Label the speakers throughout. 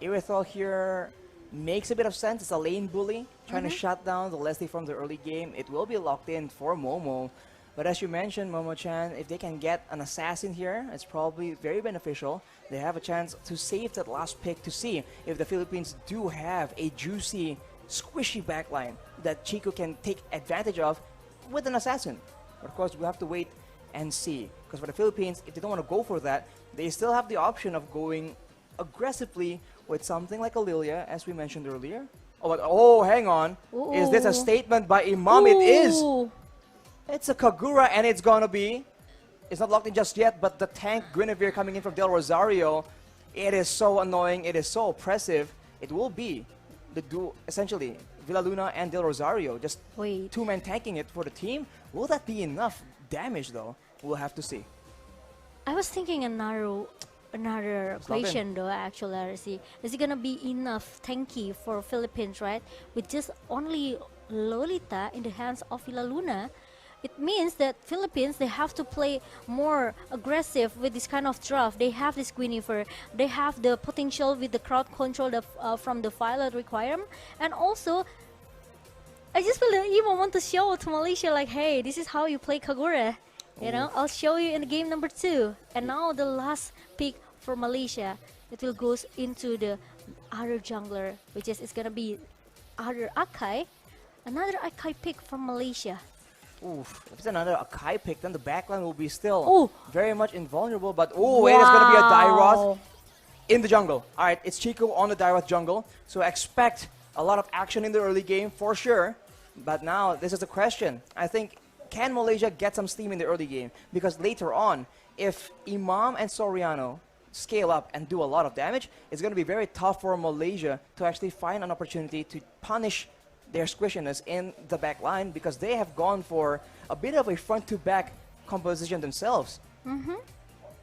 Speaker 1: Irithel here makes a bit of sense. It's a lane bully, trying to shut down the Leslie from the early game. It will be locked in for Momo. But as you mentioned, Momo-chan, if they can get an assassin here, it's probably very beneficial. They have a chance to save that last pick to see if the Philippines do have a juicy, squishy backline that Chico can take advantage of with an assassin. But of course, we have to wait and see. Because for the Philippines, if they don't want to go for that, they still have the option of going aggressively with something like a Lilia, as we mentioned earlier. Oh, but, oh, hang on.
Speaker 2: Ooh.
Speaker 1: Is this a statement by Imam?
Speaker 2: Ooh.
Speaker 1: It is. It's a Kagura, and it's gonna be. It's not locked in just yet, but the tank Guinevere coming in from Del Rosario, it is so annoying. It is so oppressive. It will be the duo, essentially, Villaluna and Del Rosario, just two-man tanking it for the team. Will that be enough damage, though? We'll have to see.
Speaker 2: I was thinking another question though, actually, RC. Is it gonna be enough tanky for Philippines, right? With just only Lolita in the hands of Villaluna, it means that Philippines, they have to play more aggressive with this kind of draft. They have this Guinevere, they have the potential with the crowd control from the violet requirement, and also I just feel that Imo want to show to Malaysia like, hey, this is how you play Kagura. You know, I'll show you in the game number 2. And now the last pick for Malaysia, it will goes into the other jungler, which is it's gonna be other Akai, another Akai pick from Malaysia.
Speaker 1: Oof, if it's another Akai pick, then the backline will be still very much invulnerable. But it is going to be a Dairoth in the jungle. All right, it's Chico on the Dairoth jungle, so expect a lot of action in the early game for sure. But now this is the question. I think, can Malaysia get some steam in the early game? Because later on, if Imam and Soriano scale up and do a lot of damage, it's going to be very tough for Malaysia to actually find an opportunity to punish their squishiness in the back line, because they have gone for a bit of a front-to-back composition themselves.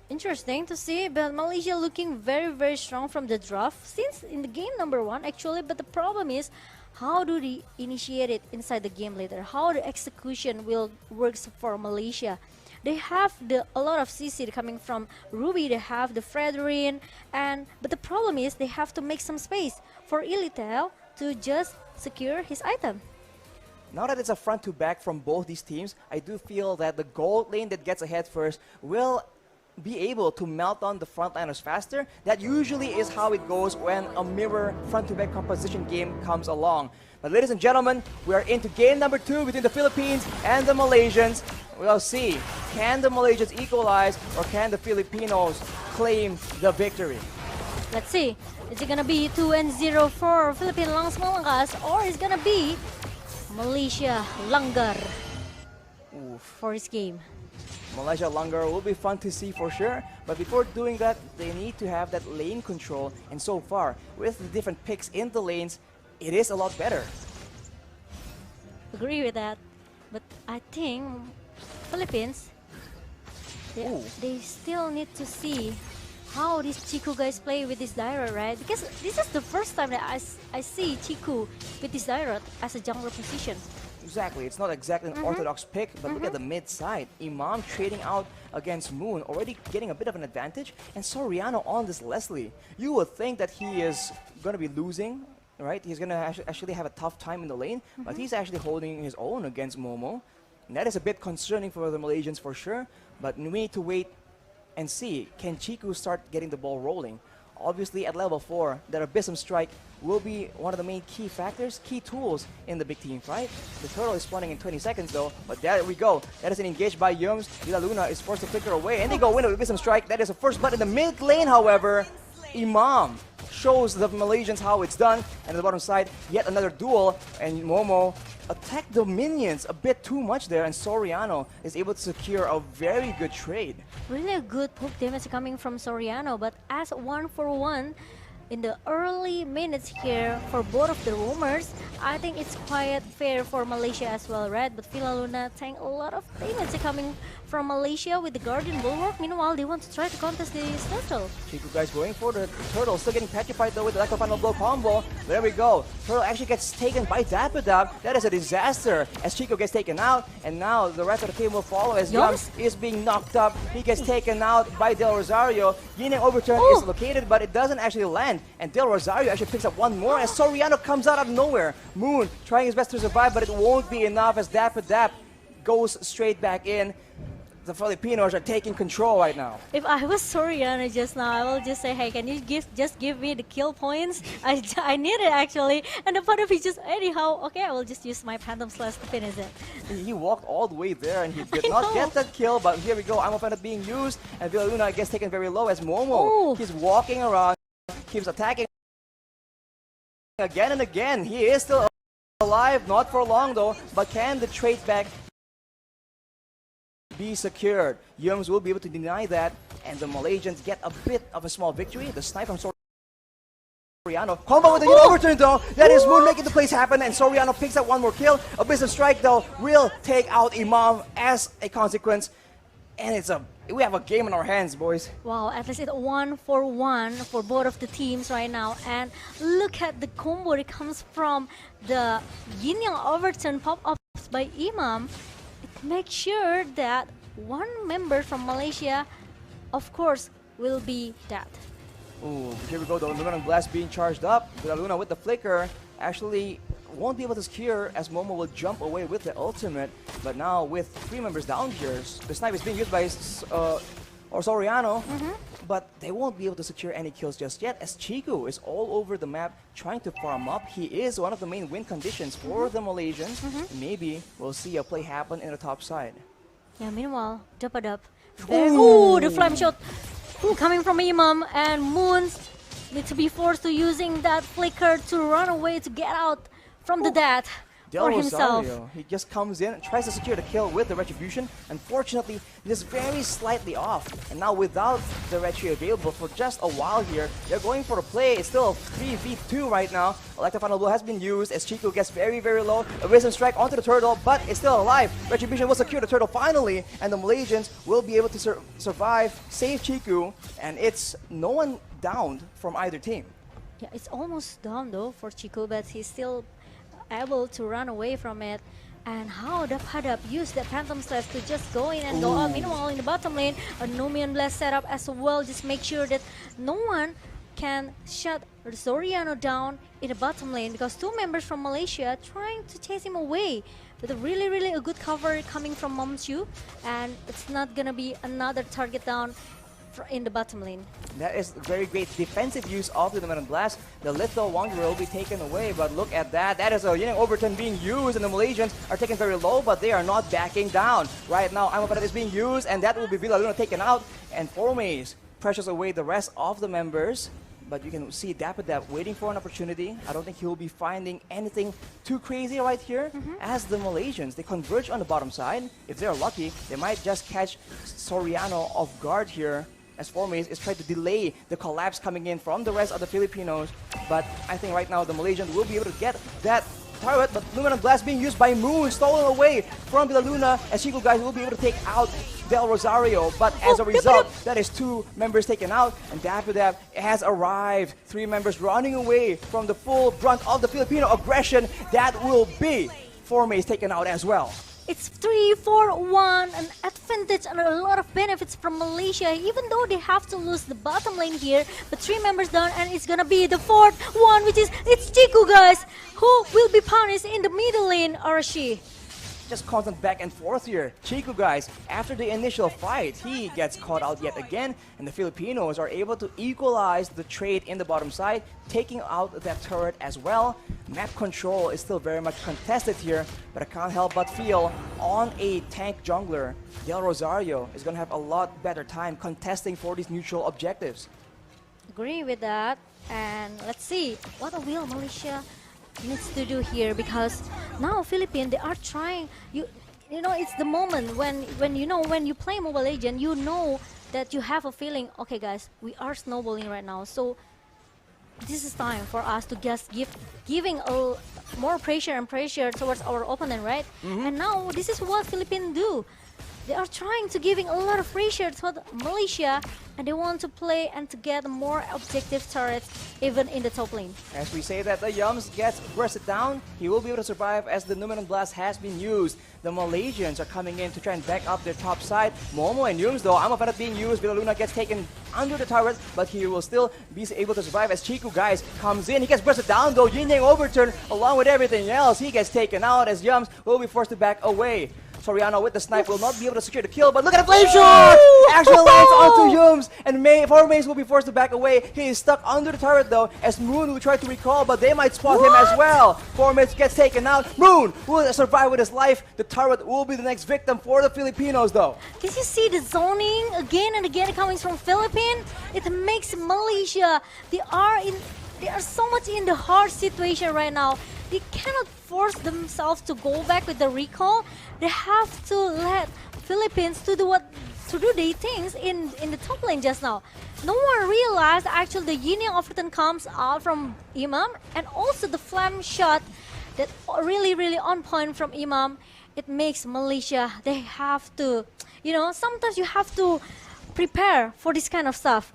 Speaker 2: Interesting to see, but Malaysia looking very, very strong from the draft since in the game number 1 actually. But the problem is, how do they initiate it inside the game later? How the execution will works for Malaysia? They have a lot of CC coming from Ruby. They have the Fredrin, but the problem is they have to make some space for Ilitel to just secure his item.
Speaker 1: Now that it's a front-to-back from both these teams, I do feel that the gold lane that gets ahead first will be able to melt on the frontliners faster. That usually is how it goes when a mirror front-to-back composition game comes along. But ladies and gentlemen, we are into game number 2 between the Philippines and the Malaysians. We'll see, can the Malaysians equalize or can the Filipinos claim the victory?
Speaker 2: Let's see. Is it gonna be 2-0 for Philippine Langs Malakas, or is it gonna be Malaysia Langgar for his game?
Speaker 1: Malaysia Langgar will be fun to see for sure, but before doing that, they need to have that lane control, and so far, with the different picks in the lanes, it is a lot better.
Speaker 2: Agree with that, but I think Philippines, they still need to see how these Chiku guys play with this Daira, right? Because this is the first time that I see Chiku with this Daira as a jungler position.
Speaker 1: Exactly, it's not exactly an orthodox pick, but look at the mid side. Imam trading out against Moon, already getting a bit of an advantage, and Soriano on this Leslie. You would think that he is going to be losing, right? He's going to actually have a tough time in the lane, but he's actually holding his own against Momo. And that is a bit concerning for the Malaysians for sure, but we need to wait and see, can Chiku start getting the ball rolling? Obviously, at level 4, that Abyssum Strike will be one of the main key factors, key tools in the big team fight. The turtle is spawning in 20 seconds though, but there we go. That is an engage by Yums. Villaluna is forced to flicker away, and they go win with Abyssum Strike. That is a first blood in the mid lane, however. Imam shows the Malaysians how it's done, and on the bottom side, yet another duel, and Momo attacked the minions a bit too much there, and Soriano is able to secure a very good trade.
Speaker 2: Really a good poke damage coming from Soriano, but as 1-for-1 in the early minutes here for both of the roamers, I think it's quite fair for Malaysia as well, right? But Villaluna tank a lot of damage coming from Malaysia with the Guardian Bulwark. Meanwhile, they want to try to contest this turtle.
Speaker 1: Chiku guys going for the turtle, still getting petrified though with the lack of final blow combo. There we go. Turtle actually gets taken by Dapadab. That is a disaster as Chico gets taken out, and now the rest of the team will follow as Yums is being knocked up. He gets taken out by Del Rosario. Yin Yang overturn is located, but it doesn't actually land, and Del Rosario actually picks up one more as Soriano comes out of nowhere. Moon trying his best to survive, but it won't be enough as Dapadab goes straight back in. The Filipinos are taking control right now.
Speaker 2: If I was Soriano just now, I will just say, hey, can you just give me the kill points? I need it actually. And the part of it just anyhow, okay, I will just use my Phantom Slash to finish it.
Speaker 1: He walked all the way there and he did not get that kill, but here we go. I'm offended being used, and Villaluna gets taken very low as Momo. He's walking around, keeps attacking again and again. He is still alive, not for long though, but can the trade back be secured? Yums will be able to deny that, and the Malaysians get a bit of a small victory. The snipe from Soriano. Combo with the overturn though. That is Moon making the plays happen, and Soriano picks up one more kill. Abyss of Strike though will take out Imam as a consequence, and we have a game in our hands, boys.
Speaker 2: Wow, at least it's 1-for-1 for both of the teams right now. And look at the combo that comes from the Yin Yang overturn pop-ups by Imam. It makes sure that one member from Malaysia, of course, will be dead.
Speaker 1: Ooh, here we go, the Luminous Blast being charged up. Luna with the flicker actually won't be able to secure as Momo will jump away with the ultimate. But now with 3 members down here, the snipe is being used by Soriano, but they won't be able to secure any kills just yet as Chico is all over the map trying to farm up. He is one of the main win conditions for the Malaysians. Maybe we'll see a play happen in the top side.
Speaker 2: Yeah, meanwhile, Dapadab. Ooh, the flame shot coming from Imam, and Moons need to be forced to using that flicker to run away to get out from the death for himself.
Speaker 1: He just comes in and tries to secure the kill with the Retribution. Unfortunately, it is very slightly off. And now without the Retri available for just a while here, they're going for the play. It's still a 3v2 right now. Electric Final Blow has been used as Chico gets very, very low. A Wisdom Strike onto the turtle, but it's still alive. Retribution will secure the turtle finally, and the Malaysians will be able to survive, save Chico, and it's no one downed from either team.
Speaker 2: Yeah, it's almost down though for Chico, but he's still able to run away from it. And how Dapadab used the Phantom Slash to just go in and go out. Meanwhile, in the bottom lane, a Numian Blast setup as well. Just make sure that no one can shut Soriano down in the bottom lane, because 2 members from Malaysia trying to chase him away with a really a good cover coming from Momshoes, and it's not gonna be another target down in the bottom lane.
Speaker 1: That is very great defensive use of the Numian Blast. The Little Wanderer will be taken away, but look at that. That is a Yin Yang overturn being used, and the Malaysians are taken very low, but they are not backing down. Right now, Amaparat is being used, and that will be Villaluna taken out, and Formaze pressures away the rest of the members. But you can see Dapadab waiting for an opportunity. I don't think he will be finding anything too crazy right here. As the Malaysians, they converge on the bottom side. If they're lucky, they might just catch Soriano off guard here, as Formaze is trying to delay the collapse coming in from the rest of the Filipinos. But I think right now the Malaysians will be able to get that turret, but Luminous Blast being used by Moon, stolen away from Villaluna, as Chico guys will be able to take out Del Rosario. But as a result, that is 2 members taken out, and Dapadab has arrived. 3 members running away from the full brunt of the Filipino aggression. That will be Formaze taken out as well.
Speaker 2: It's 3-4-1, an advantage and a lot of benefits from Malaysia, even though they have to lose the bottom lane here. But 3 members down, and it's gonna be the 4th one, which is Chico guys, who will be punished in the middle lane, Arashi.
Speaker 1: Just constant back and forth here. Chico guys, after the initial fight, he gets caught out yet again, and the Filipinos are able to equalize the trade in the bottom side, taking out that turret as well. Map control is still very much contested here, but I can't help but feel on a tank jungler, Del Rosario is going to have a lot better time contesting for these neutral objectives.
Speaker 2: Agree with that, and let's see what will Malaysia needs to do here, because now Philippines, they are trying, you know, it's the moment when you play Mobile Legends, you know that you have a feeling, okay guys, we are snowballing right now, so this is time for us to just giving a more pressure towards our opponent, right? And now this is what Philippines do. they are trying to giving a lot of pressure to Malaysia, and they want to play and to get more objective turrets even in the top lane.
Speaker 1: As we say that the Yums gets bursted down, he will be able to survive as the Numenon Blast has been used. The Malaysians are coming in to try and back up their top side. Momo and Yums though, I'm afraid of being used. Villaluna gets taken under the turret, but he will still be able to survive as Chiku, guys, comes in. He gets bursted down though, Yin Yang overturn along with everything else. He gets taken out as Yums will be forced to back away. Soriano with the snipe will not be able to secure the kill, but look at the flame shot! Actually lands onto Yums, and Formaze will be forced to back away. He is stuck under the turret though, as Moon will try to recall, but they might spot him as well. Formaze gets taken out. Moon will survive with his life. The turret will be the next victim for the Filipinos though.
Speaker 2: Did you see the zoning again and again coming from Philippines? It makes Malaysia, they are so much in the hard situation right now. They cannot force themselves to go back with the recall. They have to let Philippines to do their things in the top lane just now. No one realized actually the Yin Yang Overton comes out from Imam, and also the flame shot that really on point from Imam. It makes Malaysia, they have to, sometimes you have to prepare for this kind of stuff,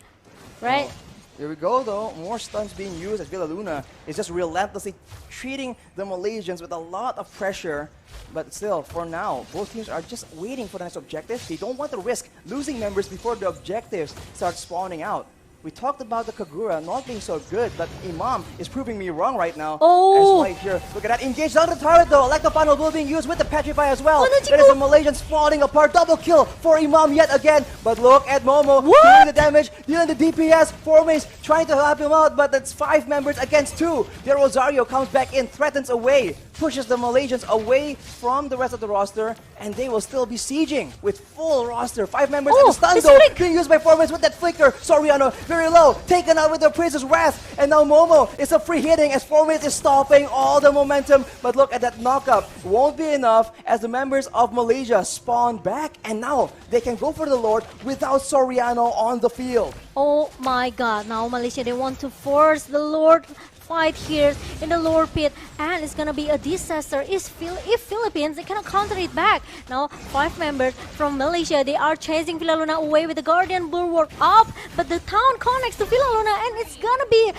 Speaker 2: right?
Speaker 1: Here we go though, more stuns being used as Villaluna is just relentlessly treating the Malaysians with a lot of pressure. But still, for now, both teams are just waiting for the next objective. They don't want to risk losing members before the objectives start spawning out. We talked about the Kagura not being so good, but Imam is proving me wrong right now.
Speaker 2: Oh!
Speaker 1: As right here, look at that, engaged on the turret though. Electro will being used with the Petrify as well.
Speaker 2: Oh,
Speaker 1: There is the Malaysians falling apart. Double kill for Imam yet again. But look at Momo
Speaker 2: What?
Speaker 1: dealing the damage, dealing the DPS. Formace trying to help him out, but that's 5 members against 2. Del Rosario comes back in, threatens away, pushes the Malaysians away from the rest of the roster, and they will still be sieging with full roster. 5 members
Speaker 2: Oh,
Speaker 1: and the stun
Speaker 2: this
Speaker 1: though
Speaker 2: flick!
Speaker 1: being used by Formace with that flicker. Soriano very low, taken out with the Prince's Wrath, and now Momo is a free hitting as Formace is stopping all the momentum. But look at that knockup, won't be enough as the members of Malaysia spawn back, and now they can go for the Lord without Soriano on the field.
Speaker 2: Oh my god, now Malaysia, they want to force the Lord fight here in the lower pit, and it's gonna be a disaster if Philippines, they cannot counter it back. Now 5 members from Malaysia, they are chasing Villaluna away with the Guardian Bulwark up, but the town connects to Villaluna, and it's gonna be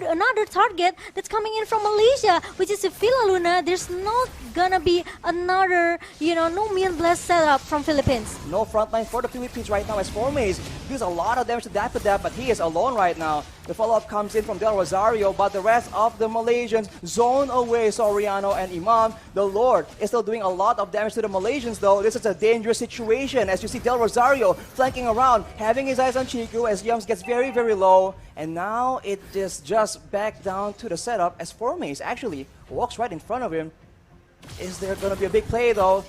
Speaker 2: another target that's coming in from Malaysia, which is Villaluna. There's not gonna be another, no Million Blast setup from Philippines.
Speaker 1: No frontline for the Philippines right now as Formace deals a lot of damage to Dapper, but he is alone right now. The follow-up comes in from Del Rosario, but the rest of the Malaysians zone away Soriano and Imam. The Lord is still doing a lot of damage to the Malaysians though. This is a dangerous situation as you see Del Rosario flanking around, having his eyes on Chiku as Yums gets very low. And now it is just back down to the setup as Formace actually walks right in front of him. Is there going to be a big play though?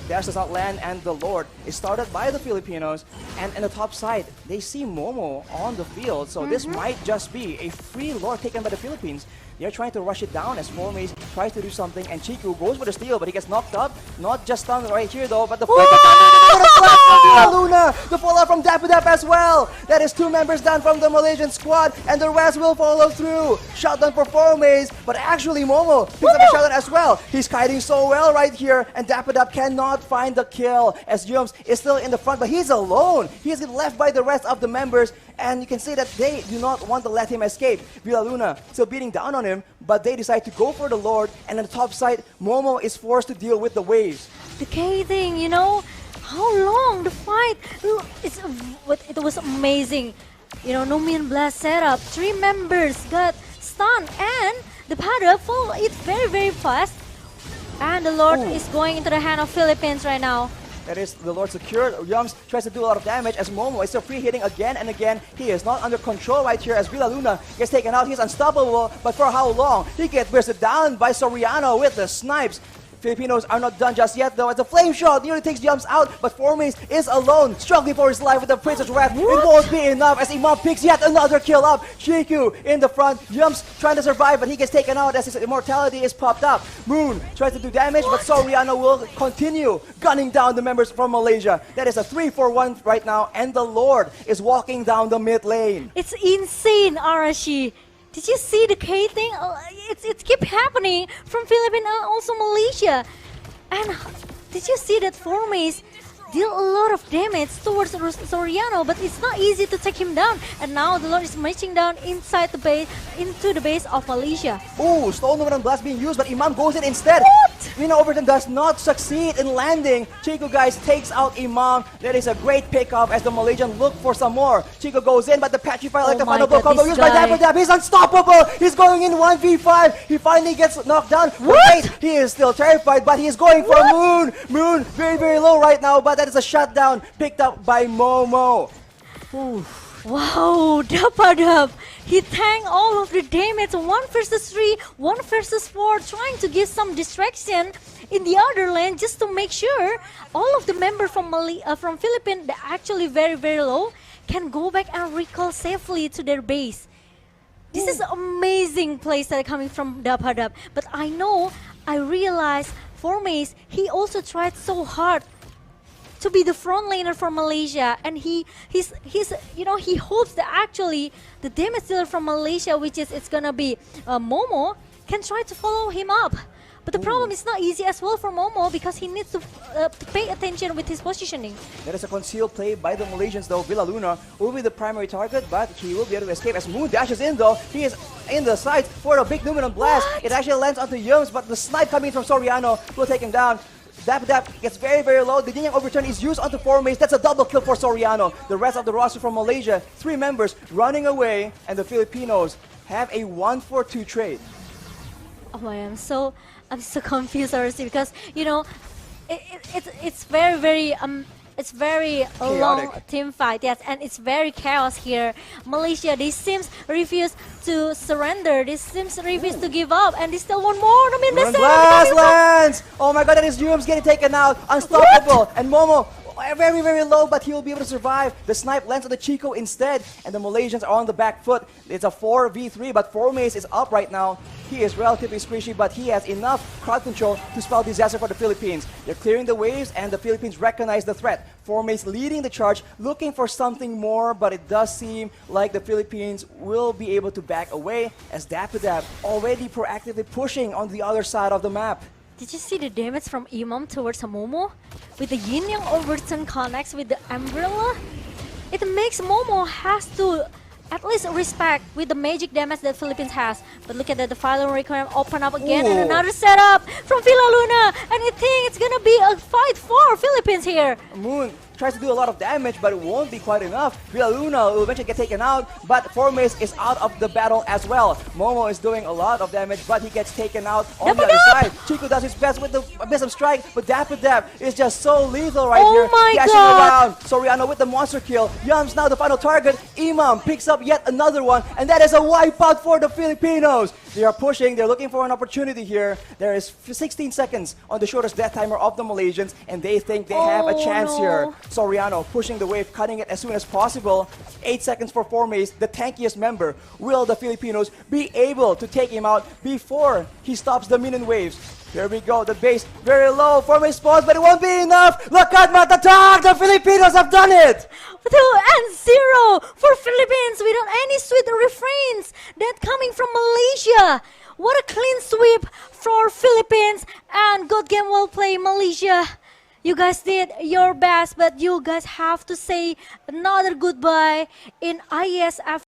Speaker 1: Dash does not land, and the Lord is started by the Filipinos. And in the top side, they see Momo on the field, so this might just be a free Lord taken by the Philippines. They're trying to rush it down as Formace tries to do something, and Chiku goes for the steal, but he gets knocked up. Not just stunned right here though, but the flick from Luna, the fallout from Dap as well. That is 2 members down from the Malaysian squad, and the rest will follow through. Shotgun for Formace, but actually Momo picks up a shotgun as well. He's kiting so well right here, and Dap cannot find the kill as Yums is still in the front, but he's alone. He's left by the rest of the members, and you can see that they do not want to let him escape. Villaluna still beating down on him, but they decide to go for the Lord, and on the top side, Momo is forced to deal with the waves.
Speaker 2: The K thing, how long the fight? It was amazing. No Million Blast setup. 3 members got stunned, and the Pada fall it very fast. And the Lord is going into the hand of Philippines right now.
Speaker 1: That is the Lord secured. Yums tries to do a lot of damage as Momo is still free hitting again and again. He is not under control right here as Villaluna gets taken out. He's unstoppable, but for how long? He gets bursted down by Soriano with the snipes. Filipinos are not done just yet though as the flame shot nearly takes Yums out, but Formace is alone, struggling for his life with the Prince's Wrath. It won't be enough as Imam picks yet another kill up. Chiku in the front, Yums trying to survive, but he gets taken out as his immortality is popped up. Moon tries to do damage, but Soriano will continue gunning down the members from Malaysia. That is a 3-4-1 right now, and the Lord is walking down the mid lane.
Speaker 2: It's insane, Arashi. Did you see the K thing? It keep happening from Philippines and also Malaysia. And did you see that Formes deal a lot of damage towards Soriano, but it's not easy to take him down. And now the Lord is marching down inside the base, into the base of Malaysia.
Speaker 1: Ooh, Stone Luminous Blast being used, but Imam goes in instead.
Speaker 2: What?
Speaker 1: Mina Overton does not succeed in landing. Chico, guys, takes out Imam. That is a great pickup as the Malaysian look for some more. Chico goes in, but the Petrify like the final blow combo used by Dapper. He's unstoppable. He's going in 1v5. He finally gets knocked down.
Speaker 2: What?
Speaker 1: Wait, he is still terrified, but he is going for Moon. Moon, very, very low right now, but that is a shutdown picked up by Momo. Ooh.
Speaker 2: Wow, Dapadab. He tanked all of the damage. 1 versus 3, 1 versus 4, trying to give some distraction in the other lane just to make sure all of the members from Philippines that actually very, very low can go back and recall safely to their base. This is amazing plays that are coming from Dapadab. But I realize Formes, he also tried so hard to be the front laner for Malaysia, and he hopes that actually the damage dealer from Malaysia, which is it's gonna be Momo, can try to follow him up. But the problem is not easy as well for Momo because he needs to pay attention with his positioning.
Speaker 1: That is a concealed play by the Malaysians though. Villa Luna will be the primary target, but he will be able to escape as Moon dashes in though. He is in the sights for a big Numenon blast.
Speaker 2: What?
Speaker 1: It actually lands onto Yums, but the snipe coming from Soriano will take him down. Dap gets very, very low. The Yin Yang Overturn is used onto Formes. That's a double kill for Soriano. The rest of the roster from Malaysia, 3 members running away, and the Filipinos have a 1-4-2 trade.
Speaker 2: Oh, I'm so confused, honestly, because it's very it's very a long team fight, yes, and it's very chaos here. Malaysia, they seems refuse to surrender. They seems refuse to give up, and they still want more. I mean,
Speaker 1: Blast lands! Oh my god, that is Yums getting taken out. Unstoppable. And Momo, very, very low, but he will be able to survive. The snipe lands on the Chico instead, and the Malaysians are on the back foot. It's a 4v3, but Formes is up right now. He is relatively squishy, but he has enough crowd control to spell disaster for the Philippines. They're clearing the waves, and the Philippines recognize the threat. Formes leading the charge, looking for something more, but it does seem like the Philippines will be able to back away as Dap already proactively pushing on the other side of the map.
Speaker 2: Did you see the damage from Imam towards Momo? With the Yin Yang Overton connects with the umbrella? It makes Momo has to at least respect with the magic damage that Philippines has. But look at that, the final requirement open up again and another setup from Villa Luna. And I think it's gonna be a fight for Philippines here.
Speaker 1: Moon tries to do a lot of damage, but it won't be quite enough. Villa Luna will eventually get taken out, but Formes is out of the battle as well. Momo is doing a lot of damage, but he gets taken out on the other side. Chico does his best with the Abyssum Strike, but Dap is just so lethal right here. Dashing around. Soriano with the monster kill. Yums now the final target. Imam picks up yet another one, and that is a wipeout for the Filipinos. They are pushing, they're looking for an opportunity here. There is 16 seconds on the shortest death timer of the Malaysians, and they think they have a chance here. Soriano pushing the wave, cutting it as soon as possible. 8 seconds for Formes, the tankiest member. Will the Filipinos be able to take him out before he stops the minion waves? Here we go, the base very low. Formes spawns, but it won't be enough. Look at Matatag, the Filipinos have done it!
Speaker 2: 2-0 for Philippines without any sweet refrains that coming from Malaysia. What a clean sweep for Philippines, and good game, well played, Malaysia. You guys did your best, but you guys have to say another goodbye in Iesf